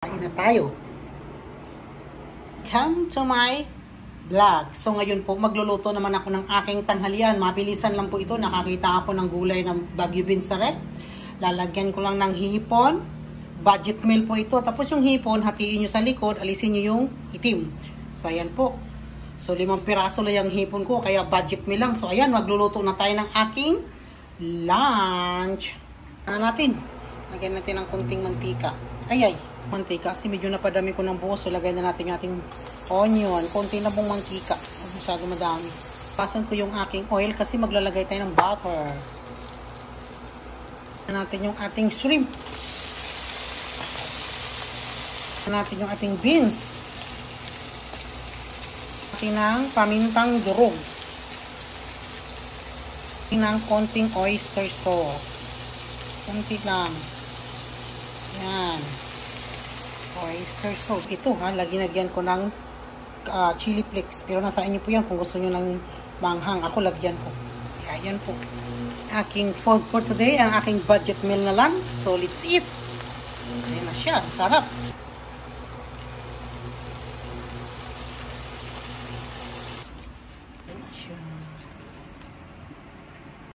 Kain na tayo. Come to my vlog. So ngayon po, magluluto naman ako ng aking tanghalian. Mabilisan lang po ito. Nakakita ako ng gulay ng Baguio beans sa rep. Lalagyan ko lang ng hipon. Budget meal po ito. Tapos yung hipon, hatiin nyo sa likod, alisin nyo yung itim. So ayan po. So 5 piraso lang yung hipon ko, kaya budget meal lang. So ayan, magluluto na tayo ng aking lunch. Natin. Lagyan natin ng kunting mantika. Ay, mantika. Kasi medyo napadami ko ng buhos. So, lagyan na natin yung ating onion. Konti na pong mantika. Masyado madami. Pasan ko yung aking oil kasi maglalagay tayo ng butter. Natin yung ating shrimp. Natin yung ating beans. Natin ng pamintang durog. Natin ng konting oyster sauce. Konti lang. Yan. Oyster sauce. Ito ha, lagyan ko ng chili flakes. Pero nasa inyo po yan kung gusto nyo ng manghang. Ako lagyan ko. Ayan po. Aking food for today. Ang aking budget meal na lunch. So let's eat. Ayan na siya. Sarap.